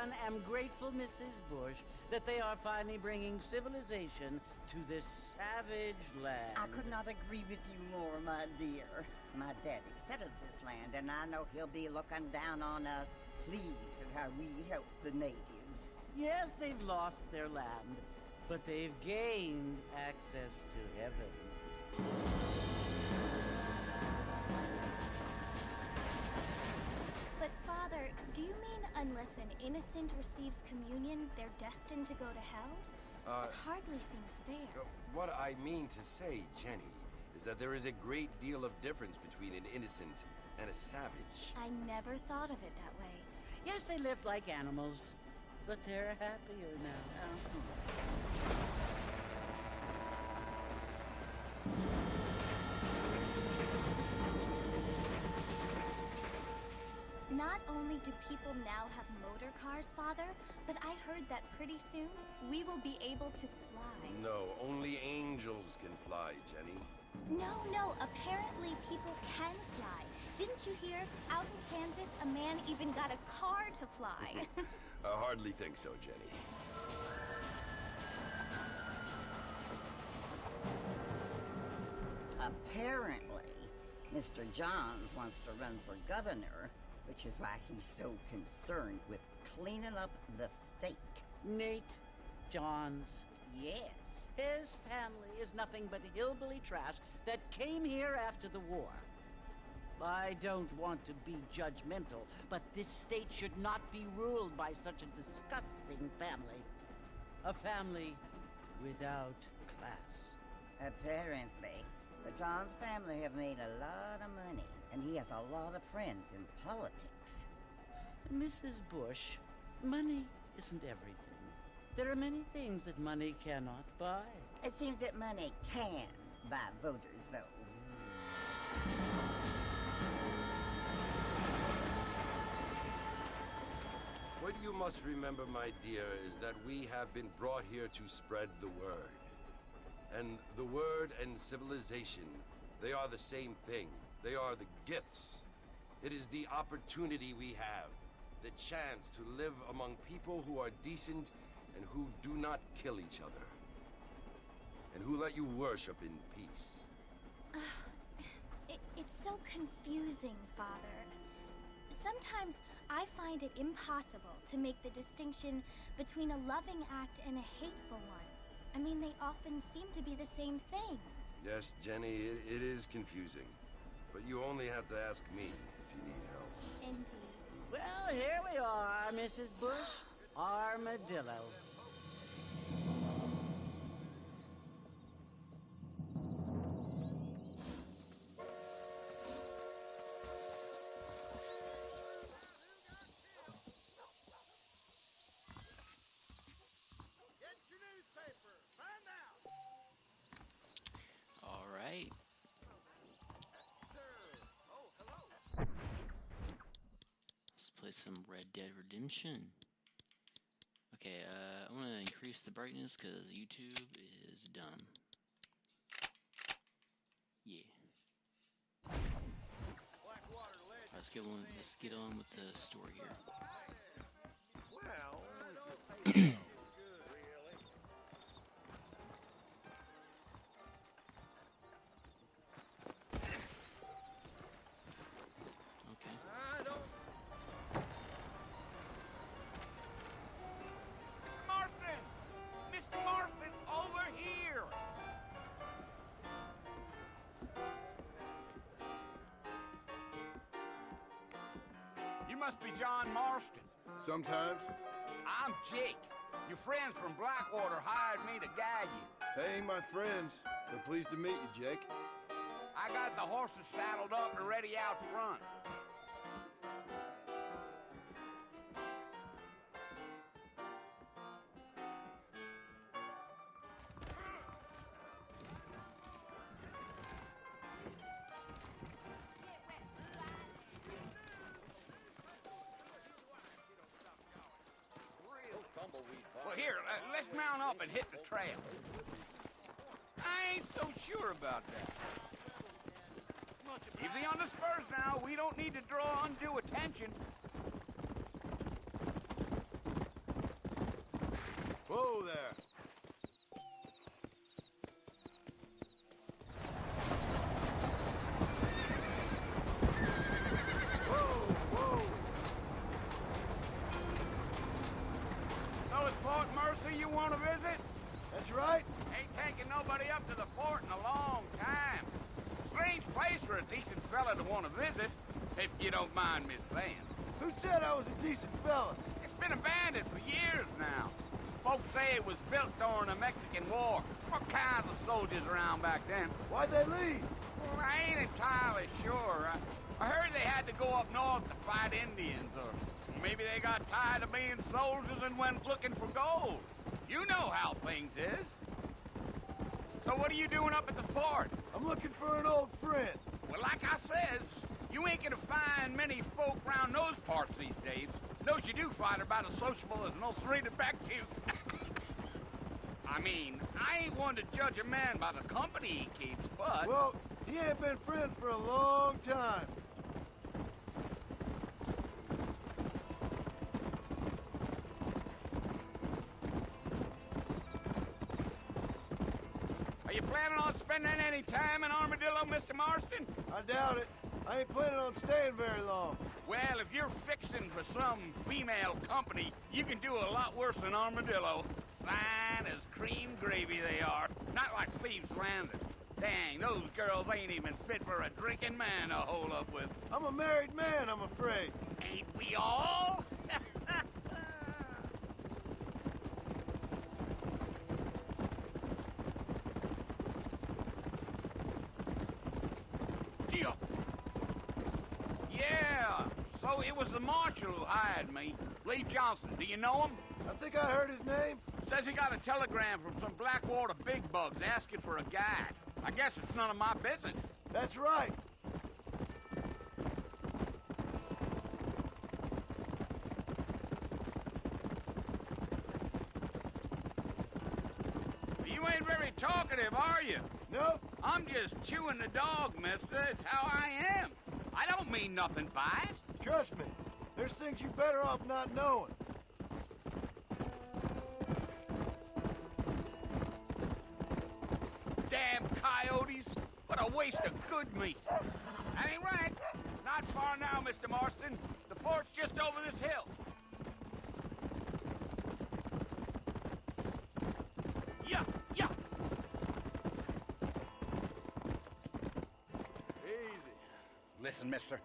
one am grateful, Mrs. Bush, that they are finally bringing civilization to this savage land. I could not agree with you more, my dear. My daddy settled this land, and I know he'll be looking down on us, pleased at how we help the natives. Yes, they've lost their land, but they've gained access to heaven. But Father, do you mean unless an innocent receives communion, they're destined to go to hell? It hardly seems fair. What I mean to say, Jenny, is that there is a great deal of difference between an innocent and a savage. I never thought of it that way. Yes, they lived like animals, but they're happier now. Not only do people now have motor cars, Father, but I heard that pretty soon we will be able to fly. No, only angels can fly, Jenny. No, apparently people can fly. Didn't you hear? Out in Kansas, a man even got a car to fly. I hardly think so, Jenny. Apparently, Mr. Johns wants to run for governor, which is why he's so concerned with cleaning up the state. Nate Johns. Yes. His family is nothing but hillbilly trash that came here after the war. I don't want to be judgmental, but this state should not be ruled by such a disgusting family. A family without class. Apparently. The Johns family have made a lot of money, and he has a lot of friends in politics. Mrs. Bush, money isn't everything. There are many things that money cannot buy. It seems that money can buy voters, though. What you must remember, my dear, is that we have been brought here to spread the word. And the word and civilization, they are the same thing. They are the gifts. It is the opportunity we have, the chance to live among people who are decent and who do not kill each other, and who let you worship in peace. It's so confusing, Father. Sometimes I find it impossible to make the distinction between a loving act and a hateful one. I mean, they often seem to be the same thing. Yes, Jenny, it is confusing. But you only have to ask me if you need help. Indeed. Well, here we are, Mrs. Bush. Armadillo. All right. Let's play some Red Dead Redemption. Okay, I want to increase the brightness because YouTube is dumb. Yeah. Let's get on with the story here. Well, Okay. Mr. Marston, over here! You must be John Marston. Sometimes. I'm Jake. Your friends from Blackwater hired me to guide you. They ain't my friends, but pleased to meet you, Jake. I got the horses saddled up and ready out front. Well, here, let's mount up and hit the trail. I ain't so sure about that. Easy on the spurs now. We don't need to draw undue attention. there. So it's Fort Mercy you want to visit? That's right. Ain't taking nobody up to the fort in a long time. Strange place for a decent fella to want to visit, if you don't mind me saying. Who said I was a decent fella? It's been abandoned for years now. Folks say it was built during the Mexican War. All kinds of soldiers around back then. Why'd they leave? Well, I ain't entirely sure. I heard they had to go up north to fight Indians, or maybe they got tired of being soldiers and went looking for gold. You know how things is. So what are you doing up at the fort? I'm looking for an old friend. Well, like I says, you ain't gonna find many folk round those parts these days. Those you do find are about as sociable as an old serrated back tooth. I mean, I ain't one to judge a man by the company he keeps, but... Well, he ain't been friends for a long time. Are you planning on spending any time in Armadillo, Mr. Marston? I doubt it. I ain't planning on staying very long. Well, if you're fixing for some female company, you can do a lot worse than Armadillo. Fine as cream gravy they are. Not like Thieves' Landing. Dang, those girls ain't even fit for a drinking man to hold up with. I'm a married man, I'm afraid. Ain't we all? Yeah, so it was the marshal who hired me. Lee Johnson, do you know him? I think I heard his name. Says he got a telegram from some Blackwater big bugs asking for a guide. I guess it's none of my business. That's right. You ain't very talkative, are you? Nope. I'm just chewing the dog, mister. It's how I am. I don't mean nothing by it. Trust me. There's things you better off not knowing. Damn coyotes. What a waste of good meat. That ain't right. Not far now, Mr. Marston. The fort's just over this hill. Yeah, yeah. Easy. Listen, mister.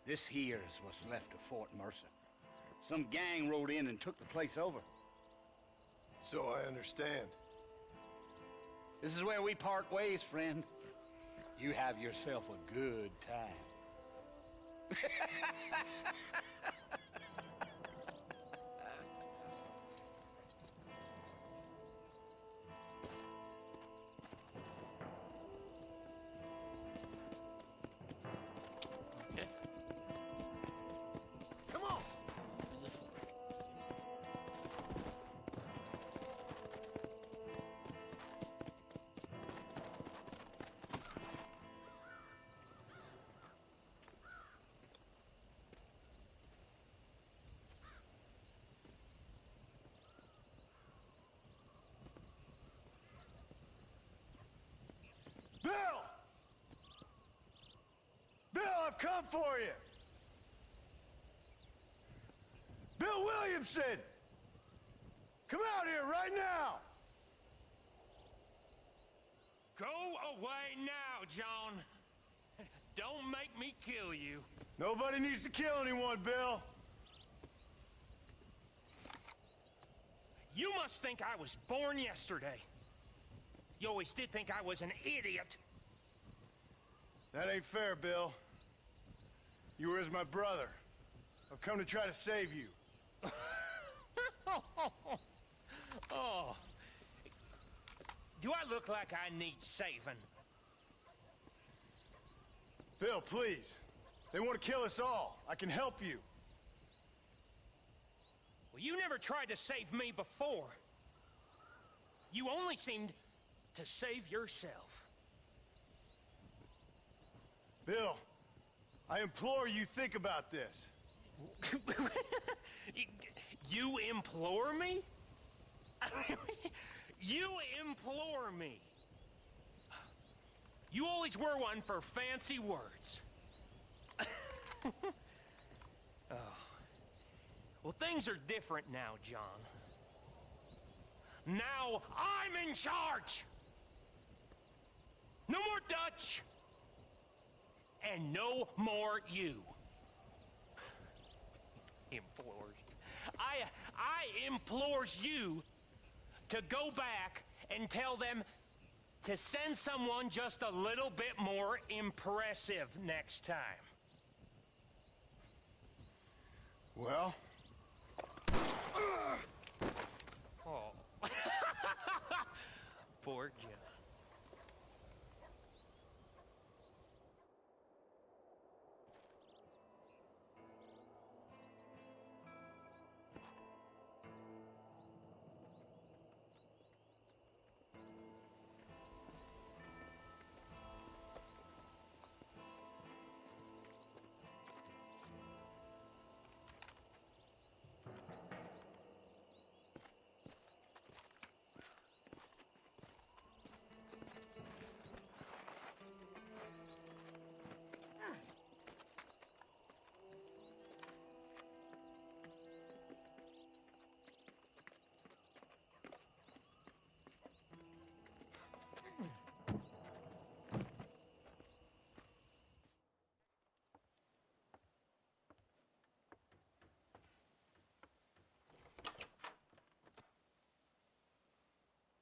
This here's what's left of Fort Mercer. Some gang rode in and took the place over. So I understand. This is where we part ways, friend. You have yourself a good time. Okay. Come on. To the fort. Bill! Bill, I've come for you! Bill Williamson! Come out here right now! Go away now, John. Don't make me kill you. Nobody needs to kill anyone, Bill. You must think I was born yesterday. You always did think I was an idiot. That ain't fair, Bill. You were as my brother. I've come to try to save you. Oh. Do I look like I need saving? Bill, please. They want to kill us all. I can help you. Well, you never tried to save me before. You only seemed to save yourself. Bill, I implore you think about this. You implore me? You implore me. You always were one for fancy words. Oh. Well, things are different now, John. Now I'm in charge! No more Dutch! And no more you. Implores. I implores you to go back and tell them to send someone just a little bit more impressive next time. Well? Oh. Poor John.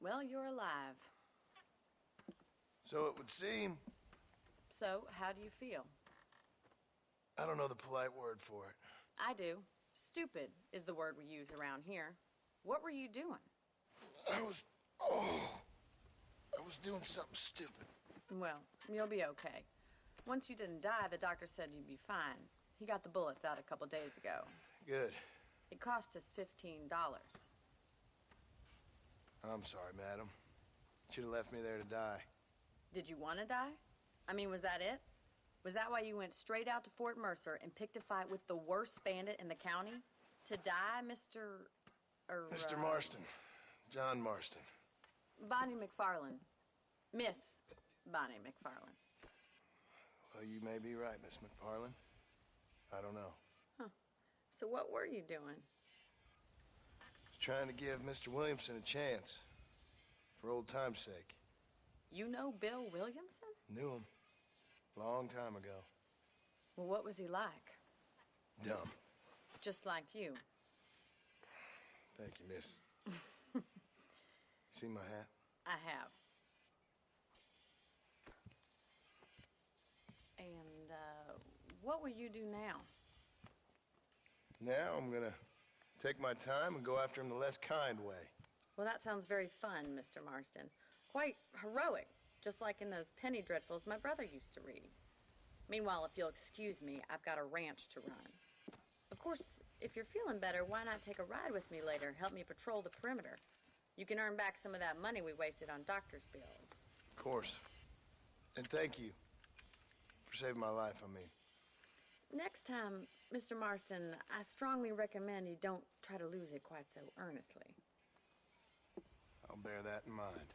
Well, you're alive. So it would seem. So, how do you feel? I don't know the polite word for it. I do. Stupid is the word we use around here. What were you doing? I was doing something stupid. Well, you'll be okay. Once you didn't die, the doctor said you'd be fine. He got the bullets out a couple days ago. Good. It cost us $15. I'm sorry, madam. Should have left me there to die. Did you want to die? I mean, was that it? Was that why you went straight out to Fort Mercer and picked a fight with the worst bandit in the county? To die, Mr. Mr. Marston. John Marston. Bonnie McFarland. Miss Bonnie McFarland. Well, you may be right, Miss McFarland. I don't know. Huh. So what were you doing? Trying to give Mr. Williamson a chance. For old time's sake. You know Bill Williamson? Knew him. Long time ago. Well, what was he like? Dumb. Just like you. Thank you, miss. See my hat? I have. And, what will you do now? Now I'm gonna take my time and go after him the less kind way. Well, that sounds very fun, Mr. Marston. Quite heroic, just like in those penny dreadfuls my brother used to read. Meanwhile, if you'll excuse me, I've got a ranch to run. Of course, if you're feeling better, why not take a ride with me later? Help me patrol the perimeter. You can earn back some of that money we wasted on doctor's bills. Of course. And thank you for saving my life, I mean. Next time, Mr. Marston, I strongly recommend you don't try to lose it quite so earnestly. I'll bear that in mind.